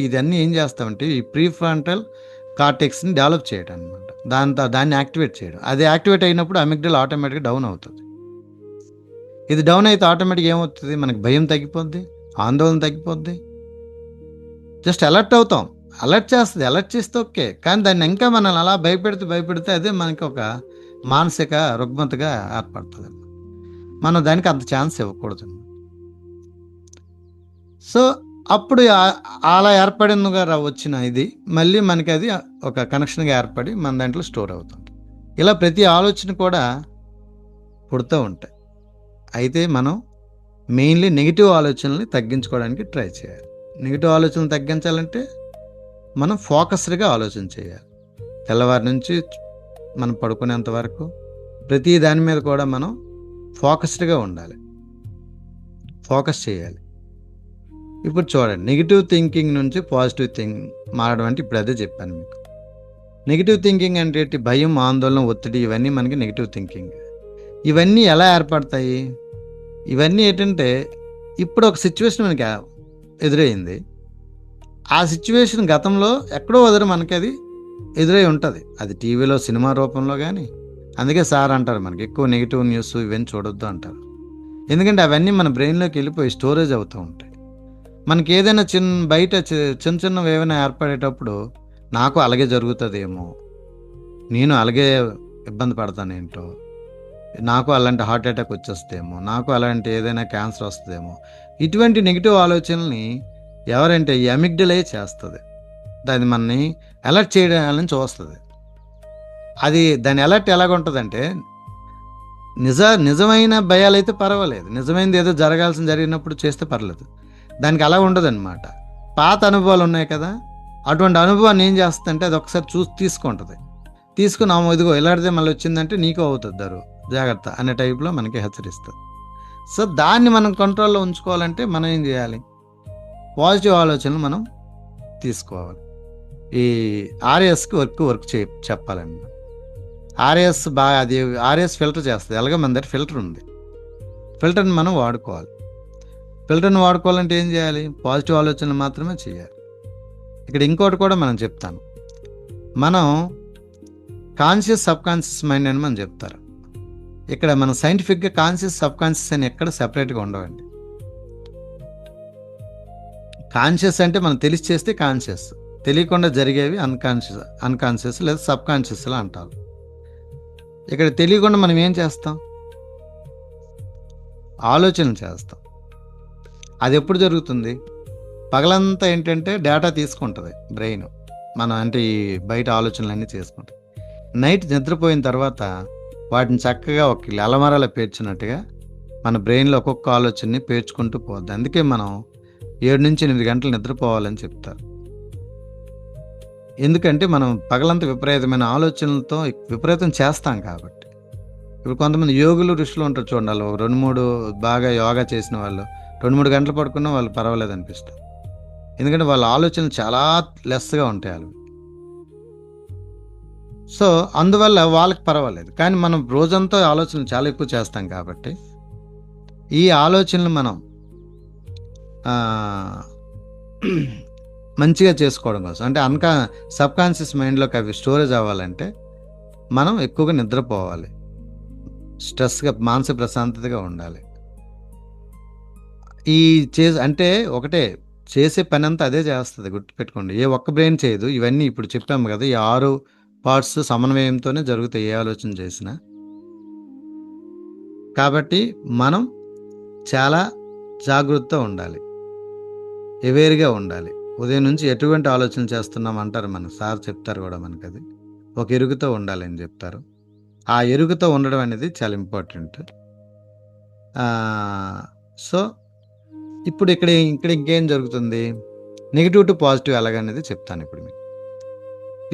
ఇదన్నీ ఏం చేస్తామంటే ఈ ప్రీ ఫ్రంటల్ కార్టెక్స్ని డెవలప్ చేయడం అనమాట. దాన్ని యాక్టివేట్ చేయడం. అది యాక్టివేట్ అయినప్పుడు అమిగ్డలా ఆటోమేటిక్గా డౌన్ అవుతుంది. ఇది డౌన్ అయితే ఆటోమేటిక్గా ఏమవుతుంది? మనకి భయం తగ్గిపోద్ది, ఆందోళన తగ్గిపోద్ది, జస్ట్ అలర్ట్ అవుతాం. అలర్ట్ చేస్తుంది, అలర్ట్ చేస్తే ఓకే. కానీ దాన్ని ఇంకా మనల్ని అలా భయపెడితే అదే మనకి ఒక మానసిక రుగ్మతగా ఏర్పడుతుంది. మనం దానికి అంత ఛాన్స్ ఇవ్వకూడదు. సో అప్పుడు అలా ఏర్పడినగా వచ్చిన ఇది మళ్ళీ మనకి అది ఒక కనెక్షన్గా ఏర్పడి మన దాంట్లో స్టోర్ అవుతుంది. ఇలా ప్రతి ఆలోచన కూడా పుడుతూ ఉంటాయి. అయితే మనం మెయిన్లీ నెగిటివ్ ఆలోచనల్ని తగ్గించుకోవడానికి ట్రై చేయాలి. నెగిటివ్ ఆలోచనలు తగ్గించాలంటే మనం ఫోకస్డ్గా ఆలోచన చేయాలి. తెల్లవారి నుంచి మనం పడుకునేంత వరకు ప్రతి దాని మీద కూడా మనం ఫోకస్డ్గా ఉండాలి, ఫోకస్ చేయాలి. ఇప్పుడు చూడండి, నెగిటివ్ థింకింగ్ నుంచి పాజిటివ్ థింకింగ్ మారడం అంటే ఇప్పుడు అదే చెప్పాను మీకు. నెగిటివ్ థింకింగ్ అంటే ఏంటి? భయం, ఆందోళన, ఒత్తిడి, ఇవన్నీ మనకి నెగిటివ్ థింకింగ్. ఇవన్నీ ఎలా ఏర్పడతాయి? ఇవన్నీ ఏంటంటే ఇప్పుడు ఒక సిచ్యువేషన్ మనకి ఎదురైంది. ఆ సిచ్యువేషన్ గతంలో ఎక్కడో వదిలి మనకి అది ఎదురై ఉంటుంది. అది టీవీలో సినిమా రూపంలో కానీ. అందుకే సార్ అంటారు మనకి ఎక్కువ నెగిటివ్ న్యూస్ ఇవన్నీ చూడొద్దు అంటారు. ఎందుకంటే అవన్నీ మన బ్రెయిన్లోకి వెళ్ళిపోయి స్టోరేజ్ అవుతూ ఉంటాయి. మనకి ఏదైనా బయట చిన్న చిన్నవి ఏమైనా ఏర్పడేటప్పుడు నాకు అలాగే జరుగుతుందేమో, నేను అలాగే ఇబ్బంది పడతానేంటో, నాకు అలాంటి హార్ట్ అటాక్ వచ్చేస్తేమో, నాకు అలాంటి ఏదైనా క్యాన్సర్ వస్తుందేమో, ఇటువంటి నెగిటివ్ ఆలోచనల్ని ఎవరంటే ఈ అమిగ్డలే చేస్తుంది. దాన్ని మనని అలర్ట్ చేయడానికి చూస్తుంది. అది దాని అలర్ట్ ఎలాగుంటుందంటే నిజమైన భయాలైతే పర్వాలేదు, నిజమైనది ఏదో జరిగినప్పుడు చేస్తే పర్లేదు. దానికి అలా ఉండదన్నమాట. పాత అనుభవాలు ఉన్నాయి కదా, అటువంటి అనుభవాన్ని ఏం చేస్తుందంటే అది ఒకసారి తీసుకుంటుంది. తీసుకుని ఇదిగో ఇలాంటిదే మళ్ళీ వచ్చిందంటే నీకు అవుతుంది జాగ్రత్త అనే టైప్లో మనకి హెచ్చరిస్తుంది. సో దాన్ని మనం కంట్రోల్లో ఉంచుకోవాలంటే మనం ఏం చేయాలి? పాజిటివ్ ఆలోచనలు మనం తీసుకోవాలి. ఈ ఆర్ఎస్కి వర్క్ చెప్పాలండి. ఆర్ఎస్ అది ఆర్ఎస్ ఫిల్టర్ చేస్తుంది. అలాగే మన దగ్గర ఫిల్టర్ ఉంది. ఫిల్టర్ని మనం వాడుకోవాలి. ఫిల్టర్ని వాడుకోవాలంటే ఏం చేయాలి? పాజిటివ్ ఆలోచనలు మాత్రమే చేయాలి. ఇక్కడ ఇంకోటి కూడా మనం చెప్తాను. మనం కాన్షియస్ సబ్ కాన్షియస్ మైండ్ అని మనం చెప్తారు. ఇక్కడ మనం సైంటిఫిక్గా కాన్షియస్ సబ్ కాన్షియస్ అని ఎక్కడ సెపరేట్గా ఉండవండి. కాన్షియస్ అంటే మనం తెలిసి చేస్తే కాన్షియస్, తెలియకుండా జరిగేవి అన్కాన్షియస్ లేదా సబ్ కాన్షియస్లో అంటారు. ఇక్కడ తెలియకుండా మనం ఏం చేస్తాం? ఆలోచనలు చేస్తాం. అది ఎప్పుడు జరుగుతుంది? పగలంతా ఏంటంటే డేటా తీసుకుంటుంది బ్రెయిన్, మనం అంటే ఈ బయట ఆలోచనలన్నీ చేసుకుంటుంది. నైట్ నిద్రపోయిన తర్వాత వాటిని చక్కగా ఒక అలమారాలో పేర్చినట్టుగా మన బ్రెయిన్లో ఒక్కొక్క ఆలోచనని పేర్చుకుంటూ పోద్ది. అందుకే మనం 7 నుంచి 8 గంటలు నిద్రపోవాలని చెప్తారు. ఎందుకంటే మనం పగలంతా విపరీతమైన ఆలోచనలతో విపరీతం చేస్తాం కాబట్టి. ఇప్పుడు కొంతమంది యోగులు, ఋషులు ఉంటారు చూడండి, వాళ్ళు 2-3 బాగా యోగా చేసిన వాళ్ళు 2-3 గంటలు పడుకున్నా వాళ్ళు పర్వాలేదు అనిపిస్తారు. ఎందుకంటే వాళ్ళ ఆలోచనలు చాలా లెస్గా ఉంటాయి అవి. సో అందువల్ల వాళ్ళకి పర్వాలేదు. కానీ మనం రోజంతా ఆలోచనలు చాలా ఎక్కువ చేస్తాం కాబట్టి ఈ ఆలోచనలు మనం మంచిగా చేసుకోవడం కోసం, అంటే సబ్ కాన్షియస్ మైండ్లోకి అవి స్టోరేజ్ అవ్వాలంటే మనం ఎక్కువగా నిద్రపోవాలి, స్ట్రెస్గా మానసిక ప్రశాంతతగా ఉండాలి. అంటే ఒకటే చేసే పని అంతా అదే చేస్తుంది, గుర్తుపెట్టుకోండి. ఏ ఒక్క బ్రెయిన్ చేయదు. ఇవన్నీ ఇప్పుడు చెప్పాము కదా, ఈ 6 పార్ట్స్ సమన్వయంతోనే జరుగుతాయి ఏ ఆలోచన చేసినా. కాబట్టి మనం చాలా జాగ్రత్తగా ఉండాలి, అవేర్గా ఉండాలి. ఉదయం నుంచి ఎటువంటి ఆలోచన చేస్తున్నాం అంటారు మన సార్, చెప్తారు కూడా మనకు. అది ఒక ఎరుగుతో ఉండాలని చెప్తారు. ఆ ఎరుగుతో ఉండడం అనేది చాలా ఇంపార్టెంట్. సో ఇప్పుడు ఇక్కడ ఇంకేం జరుగుతుంది? నెగిటివ్ టు పాజిటివ్ ఎలాగనేది చెప్తాను ఇప్పుడు మీకు.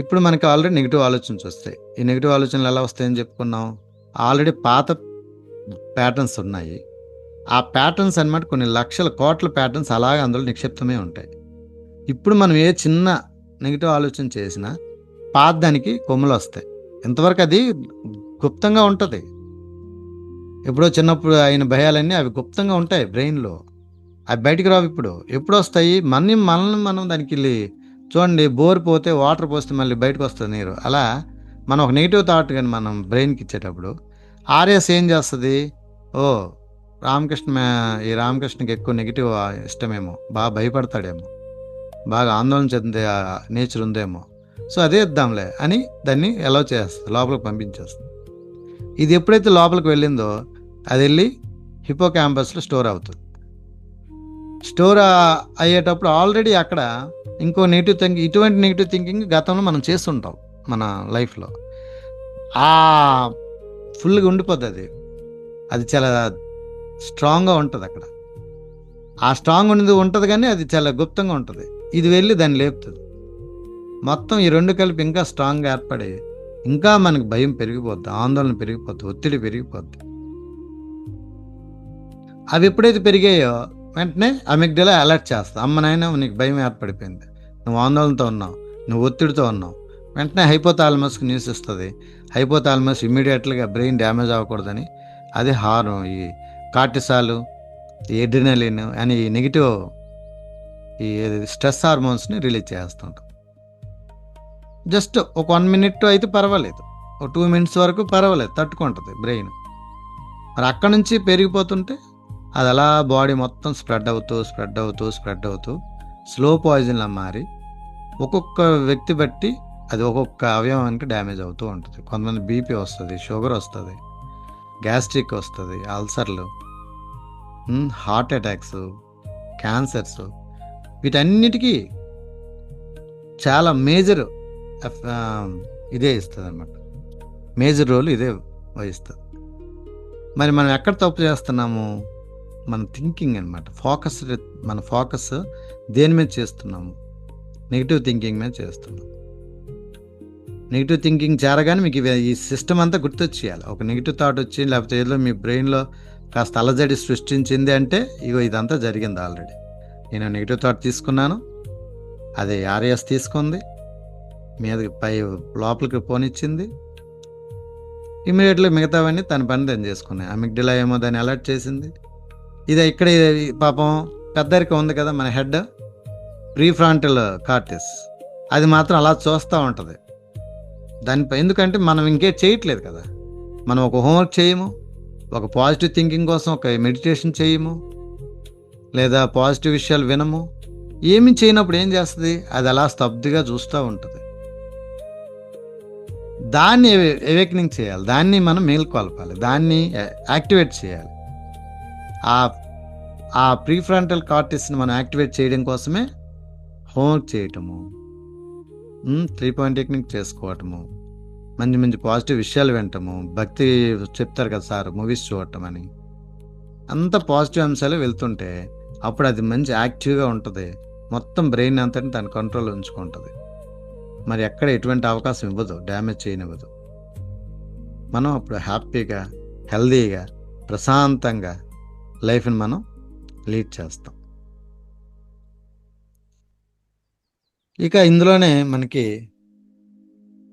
ఇప్పుడు మనకి ఆల్రెడీ నెగిటివ్ ఆలోచనలు వస్తాయి. ఈ నెగిటివ్ ఆలోచనలు ఎలా వస్తాయని చెప్పుకున్నాం. ఆల్రెడీ పాత ప్యాటర్న్స్ ఉన్నాయి. ఆ ప్యాటర్న్స్ అన్నమాట కొన్ని లక్షల కోట్ల ప్యాటర్న్స్ అలాగే అందులో నిక్షిప్తమే ఉంటాయి. ఇప్పుడు మనం ఏ చిన్న నెగిటివ్ ఆలోచన చేసినా పాత దానికి కొమ్ములు వస్తాయి. ఇంతవరకు అది గుప్తంగా ఉంటుంది. ఎప్పుడో చిన్నప్పుడు అయిన భయాలన్నీ అవి గుప్తంగా ఉంటాయి బ్రెయిన్లో, అవి బయటికి రావు. ఎప్పుడు వస్తాయి? మనల్ని మనం దానికి వెళ్ళి చూడండి, బోర్ పోతే వాటర్ పోస్తే మళ్ళీ బయటకు వస్తుంది నీరు. అలా మనం ఒక నెగిటివ్ థాట్ కానీ మనం బ్రెయిన్కి ఇచ్చేటప్పుడు ఆర్ఎస్ ఏం చేస్తుంది? ఓ ఈ రామకృష్ణకి ఎక్కువ నెగిటివ్ ఇష్టమేమో, బాగా భయపడతాడేమో, బాగా ఆందోళన చెందే నేచర్ ఉందేమో, సో అదే ఇద్దాంలే అని దాన్ని అలౌ చేస్తుంది, లోపలికి పంపించేస్తుంది. ఇది ఎప్పుడైతే లోపలికి వెళ్ళిందో అది వెళ్ళి హిపో క్యాంపస్లో స్టోర్ అవుతుంది. స్టోర్ అయ్యేటప్పుడు ఆల్రెడీ అక్కడ ఇంకో నెగిటివ్ థింకింగ్, ఇటువంటి నెగిటివ్ థింకింగ్ గతంలో మనం చేస్తుంటాం మన లైఫ్లో. ఆ ఫుల్గా ఉండిపోద్ది అది. అది చాలా స్ట్రాంగ్గా ఉంటుంది అక్కడ. ఆ స్ట్రాంగ్ ఉంటుంది కానీ అది చాలా గుప్తంగా ఉంటుంది. ఇది వెళ్ళి దాన్ని లేపుతుంది. మొత్తం ఈ రెండు కలిపి ఇంకా స్ట్రాంగ్గా ఏర్పడి ఇంకా మనకి భయం పెరిగిపోద్ది, ఆందోళన పెరిగిపోద్ది, ఒత్తిడి పెరిగిపోద్ది. అవి ఎప్పుడైతే పెరిగాయో వెంటనే అమిగ్డలా అలర్ట్ చేస్తా, అమ్మ నాయన నీకు భయం ఏర్పడిపోయింది, నువ్వు ఆందోళనతో ఉన్నావు, నువ్వు ఒత్తిడితో ఉన్నావు. వెంటనే హైపోథాలమస్కి న్యూస్ ఇస్తుంది. హైపోథాలమస్ ఇమ్మీడియట్గా బ్రెయిన్ డ్యామేజ్ అవ్వకూడదని అది ఈ కార్టిసాలు, ఈ ఎడ్రినలిన్ అని ఈ నెగిటివ్ ఈ స్ట్రెస్ హార్మోన్స్ని రిలీజ్ చేస్తుంటాం. జస్ట్ ఒక 1 minute అయితే పర్వాలేదు, ఒక 2 minutes వరకు పర్వాలేదు, తట్టుకుంటుంది బ్రెయిన్. మరి అక్కడ నుంచి పెరిగిపోతుంటే అది అలా బాడీ మొత్తం స్ప్రెడ్ అవుతూ స్లో పాయిజన్లా మారి ఒక్కొక్క వ్యక్తి బట్టి అది ఒక్కొక్క అవయవానికి డ్యామేజ్ అవుతూ ఉంటుంది. కొంతమంది బీపీ వస్తుంది, షుగర్ వస్తుంది, గ్యాస్ట్రిక్ వస్తుంది, అల్సర్లు, హార్ట్ అటాక్స్, క్యాన్సర్స్, వీటన్నిటికీ చాలా మేజర్ ఇదే ఇస్తుంది అన్నమాట. మేజర్ రోల్ ఇదే వహిస్తుంది. మరి మనం ఎక్కడ తప్పు చేస్తున్నాము? మన థింకింగ్ అనమాట. మన ఫోకస్ దేని మీద చేస్తున్నాము? నెగిటివ్ థింకింగ్ మీద చేస్తున్నాం. నెగిటివ్ థింకింగ్ చేరగానే మీకు ఈ సిస్టమ్ అంతా గుర్తొచ్చేయాలి. ఒక నెగిటివ్ థాట్ వచ్చి లేకపోతే ఏదో మీ బ్రెయిన్లో కాస్త అలజడి సృష్టించింది అంటే ఇగో ఇదంతా జరిగింది ఆల్రెడీ. నేను నెగిటివ్ థాట్ తీసుకున్నాను, అది ఆర్ఎస్ తీసుకుంది, మీదకి లోపలికి పోనిచ్చింది, ఇమీడియట్గా మిగతావన్నీ తన పని దాన్ని చేసుకున్నాయి. అమిగ్డలా ఏమో దాన్ని అలర్ట్ చేసింది. ఇది ఇక్కడ పాపం పెద్దరికం ఉంది కదా మన హెడ్, ప్రీఫ్రాంటల్ కార్టెక్స్, అది మాత్రం అలా చూస్తూ ఉంటుంది దానిపై. ఎందుకంటే మనం ఇంకే చేయట్లేదు కదా, మనం ఒక హోంవర్క్ చేయము, ఒక పాజిటివ్ థింకింగ్ కోసం ఒక మెడిటేషన్ చేయము, లేదా పాజిటివ్ విషయాలు వినము, ఏమి చేయనప్పుడు ఏం చేస్తుంది? అది అలా స్తబ్దుగా చూస్తూ ఉంటుంది. దాన్ని అవేకనింగ్ చేయాలి, దాన్ని మనం మేల్కొల్పాలి, దాన్ని యాక్టివేట్ చేయాలి. ఆ ప్రీఫ్రంటల్ కార్టెక్స్ని మనం యాక్టివేట్ చేయడం కోసమే హోంవర్క్ చేయటము, 3 point టెక్నిక్ చేసుకోవటము, మంచి మంచి పాజిటివ్ విషయాలు వినటము, భక్తి చెప్తారు కదా సార్, మూవీస్ చూడటం అని, అంత పాజిటివ్ అంశాలు వెళ్తుంటే అప్పుడు అది మంచి యాక్టివ్గా ఉంటుంది. మొత్తం బ్రెయిన్ అంతటి తన కంట్రోల్ ఉంచుకుంటుంది. మరి ఎక్కడ ఎటువంటి అవకాశం ఇవ్వదు, డ్యామేజ్ చేయనివ్వదు. మనం అప్పుడు హ్యాపీగా, హెల్దీగా, ప్రశాంతంగా లైఫ్ని మనం లీడ్ చేస్తాం. ఇక ఇందులోనే మనకి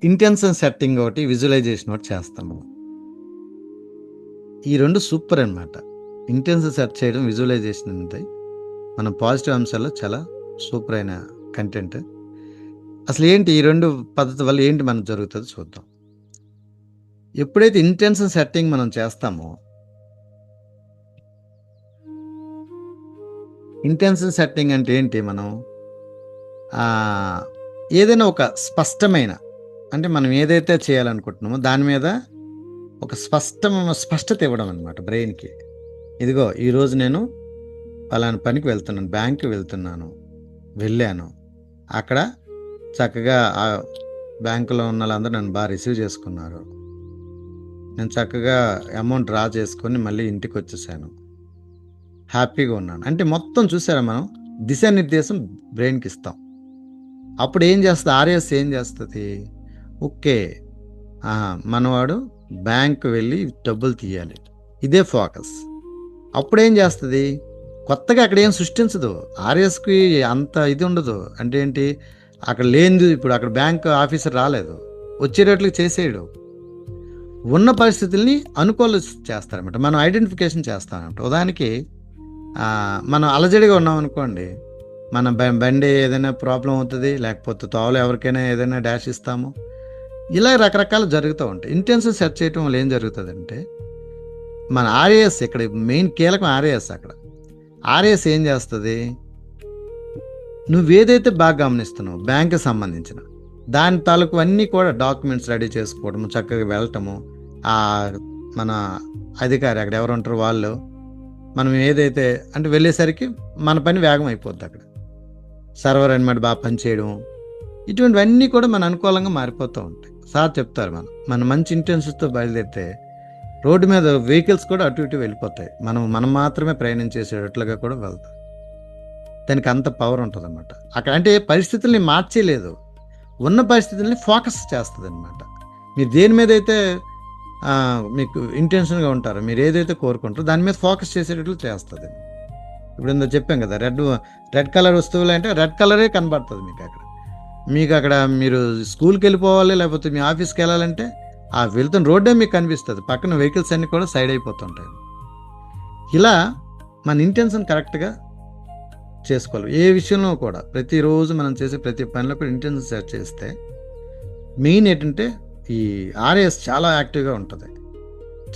ఇంటెన్షన్ సెట్టింగ్ ఒకటి, విజువలైజేషన్ ఒకటి చేస్తాము. ఈ రెండు సూపర్ అన్నమాట. ఇంటెన్షన్ సెట్ చేయడం, విజువలైజేషన్ ఉంటాయి మన పాజిటివ్ అంశాల్లో చాలా సూపర్ అయిన కంటెంట్. అసలు ఏంటి ఈ రెండు పద్ధతి వల్ల ఏంటి మనకు జరుగుతుందో చూద్దాం. ఎప్పుడైతే ఇంటెన్షన్ సెట్టింగ్ మనం చేస్తామో, ఇంటెన్షన్ సెట్టింగ్ అంటే ఏంటి? మనం ఏదైనా ఒక స్పష్టమైన, అంటే మనం ఏదైతే చేయాలనుకుంటున్నామో దాని మీద ఒక స్పష్టత ఇవ్వడం అనమాట బ్రెయిన్కి. ఇదిగో ఈరోజు నేను పలానా పనికి వెళ్తున్నాను, బ్యాంకుకి వెళ్ళాను, అక్కడ చక్కగా ఆ బ్యాంకులో ఉన్న వాళ్ళందరూ నన్ను బాగా రిసీవ్ చేసుకున్నారు, నేను చక్కగా అమౌంట్ డ్రా చేసుకొని మళ్ళీ ఇంటికి వచ్చేసాను, హ్యాపీగా ఉన్నాను అంటే మొత్తం చూసారా మనం దిశానిర్దేశం బ్రెయిన్కి ఇస్తాం. అప్పుడు ఏం చేస్తుంది? ఆర్ఎస్ ఏం చేస్తుంది? ఓకే, మనవాడు బ్యాంకు వెళ్ళి డబ్బులు తీయాలి, ఇదే ఫోకస్. అప్పుడు ఏం చేస్తుంది? కొత్తగా అక్కడ ఏం సృష్టించదు. ఆర్ఎస్కి అంత ఇది ఉండదు. అంటే ఏంటి, అక్కడ లేనిది, ఇప్పుడు అక్కడ బ్యాంక్ ఆఫీసర్ రాలేదు, వచ్చేటట్లుగా చేసేయడు. ఉన్న పరిస్థితుల్ని అనుకూల చేస్తారన్నమాట, మనం ఐడెంటిఫికేషన్ చేస్తామన్నమాట. ఉదాహరణకి మనం అలజడిగా ఉన్నాం అనుకోండి, మన బండి ఏదైనా ప్రాబ్లం అవుతుంది, లేకపోతే తోవలో ఎవరికైనా ఏదైనా డాష్ ఇస్తాము, ఇలా రకరకాలు జరుగుతూ ఉంటాయి. ఇంటెన్షన్ సెట్ చేయటం వల్ల ఏం జరుగుతుందంటే, మన ఆర్ఏఎస్ ఇక్కడ మెయిన్ కీలకం ఆర్ఏఎస్. అక్కడ ఆర్ఏఎస్ ఏం చేస్తుంది? నువ్వేదైతే బాగా గమనిస్తున్నావు బ్యాంక్కి సంబంధించిన దాని తాలూకు అన్నీ కూడా డాక్యుమెంట్స్ రెడీ చేసుకోవడము, చక్కగా వెళ్ళటము, మన అధికారి అక్కడ ఎవరు ఉంటారో వాళ్ళు, మనం ఏదైతే అంటే వెళ్ళేసరికి మన పని వేగం అయిపోద్ది. అక్కడ సర్వర్ అనమాట బాగా పనిచేయడం, ఇటువంటివన్నీ కూడా మన అనుకూలంగా మారిపోతూ ఉంటాయి. సార్ చెప్తారు మన మంచి ఇంటెన్షన్తో బయలుదేరితే రోడ్డు మీద వెహికల్స్ కూడా అటు ఇటు వెళ్ళిపోతాయి, మనం మాత్రమే ప్రయాణం చేసేటట్లుగా కూడా వెళ్తాం. దానికి అంత పవర్ ఉంటుంది అన్నమాట. అక్కడ అంటే పరిస్థితుల్ని మార్చేయలేదు, ఉన్న పరిస్థితుల్ని ఫోకస్ చేస్తుంది అనమాట. మీరు దేని మీద అయితే మీకు ఇంటెన్షన్గా ఉంటారో, మీరు ఏదైతే కోరుకుంటారో దాని మీద ఫోకస్ చేసేటట్లు చేస్తుంది. ఇప్పుడు ఇందో చెప్పాం కదా, రెడ్ కలర్ వస్తువులు అంటే రెడ్ కలరే కనబడుతుంది మీకు అక్కడ మీరు స్కూల్కి వెళ్ళిపోవాలి, లేకపోతే మీ ఆఫీస్కి వెళ్ళాలంటే ఆ వెళ్తున్న రోడ్డే మీకు కనిపిస్తుంది, పక్కన వెహికల్స్ అన్నీ కూడా సైడ్ అయిపోతుంటాయి. ఇలా మన ఇంటెన్షన్ కరెక్ట్గా చేసుకోవాలి. ఏ విషయంలో కూడా ప్రతిరోజు మనం చేసే ప్రతి పనిలో కూడా ఇంటెన్షన్ సెట్ చేస్తే మెయిన్ ఏంటంటే ఈ ఆర్ఎస్ చాలా యాక్టివ్గా ఉంటుంది,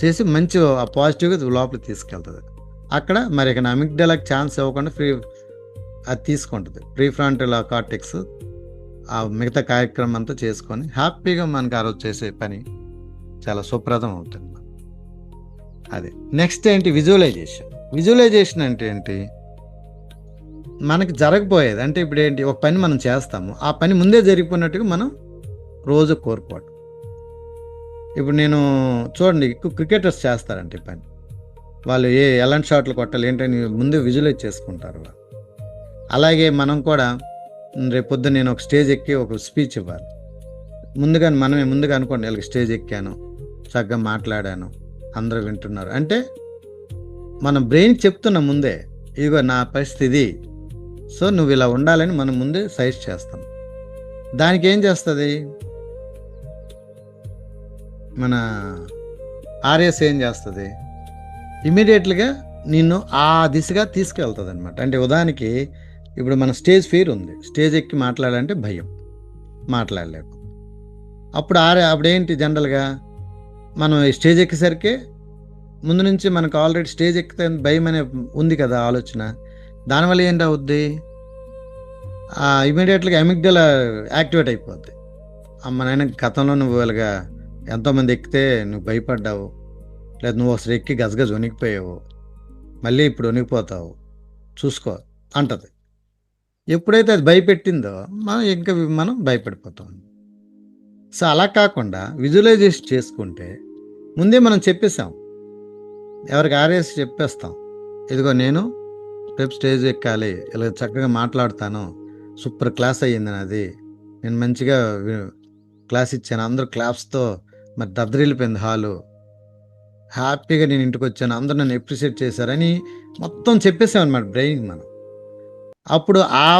చేసి మంచి ఆ పాజిటివ్గా లోపలికి తీసుకెళ్తుంది. అక్కడ మరి ఇక అమిగ్డాలాకి ఛాన్స్ ఇవ్వకుండా అది తీసుకుంటుంది. ప్రీఫ్రాంటల్ కార్టెక్స్ ఆ మిగతా కార్యక్రమం అంతా చేసుకొని హ్యాపీగా మనకు ఆ రోజు చేసే పని చాలా సుప్రదం అవుతుంది. అదే నెక్స్ట్ ఏంటి, విజువలైజేషన్ అంటే ఏంటి, మనకి జరగబోయేది అంటే ఇప్పుడు ఏంటి, ఒక పని మనం చేస్తాము, ఆ పని ముందే జరిగిపోయినట్టుగా మనం రోజు కోరుకోవడం. ఇప్పుడు నేను చూడండి, ఎక్కువ క్రికెటర్స్ చేస్తారంటే పని, వాళ్ళు ఎలాంటి షాట్లు కొట్టాలి ఏంటని ముందే విజువలైజ్ చేసుకుంటారు. అలాగే మనం కూడా రేపొద్దు నేను ఒక స్టేజ్ ఎక్కి ఒక స్పీచ్ ఇవ్వాలి, మనమే ముందుగా అనుకోండి, వీళ్ళకి స్టేజ్ ఎక్కాను, చక్కగా మాట్లాడాను, అందరూ వింటున్నారు అంటే మన బ్రెయిన్ చెప్తున్న ముందే, ఇదిగో నా పరిస్థితి, సో నువ్వు ఇలా ఉండాలని మనం ముందే సజెస్ట్ చేస్తాం. దానికి ఏం చేస్తుంది, మన ఆర్ఎస్ ఏం చేస్తుంది, ఇమీడియట్గా నిన్ను ఆ దిశగా తీసుకెళ్తుంది అనమాట. అంటే ఉదాహరణకి ఇప్పుడు మన స్టేజ్ ఫియర్ ఉంది, స్టేజ్ ఎక్కి మాట్లాడాలంటే భయం, మాట్లాడలేకు. అప్పుడేంటి జనరల్గా మనం స్టేజ్ ఎక్కేసరికి ముందు నుంచి మనకు ఆల్రెడీ స్టేజ్ ఎక్కితే భయం అనే ఉంది కదా ఆలోచన, దానివల్ల ఏంటి అవుద్ది, ఇమీడియట్గా అమిగ్డలా యాక్టివేట్ అయిపోద్ది. అమ్మ నాయన గతంలో నువ్వు ఇలాగా ఎంతోమంది ఎక్కితే నువ్వు భయపడ్డావు, లేదా నువ్వు అసలు ఎక్కి గజగజ వణికిపోయావు, మళ్ళీ ఇప్పుడు వణికిపోతావు, చూసుకో అంటది. ఎప్పుడైతే అది భయపెట్టిందో మనం భయపడిపోతాం. సో అలా కాకుండా విజువలైజేషన్ చేసుకుంటే ముందే మనం చెప్పేసాం, ఎవరికి ఆర్ఎస్ చెప్పేస్తాం, ఇదిగో నేను రేపు స్టేజ్ ఎక్కాలి, ఇలా చక్కగా మాట్లాడతాను, సూపర్ క్లాస్ అయ్యింది నాది, నేను మంచిగా క్లాస్ ఇచ్చాను, అందరూ క్లాప్స్తో మరి దద్దరిల్లిపోయింది హాలు, హ్యాపీగా నేను ఇంటికి వచ్చాను, అందరూ నన్ను అప్రిషియేట్ చేశారని మొత్తం చెప్పేసామన్నమాట బ్రెయిన్ మనం. అప్పుడు ఆ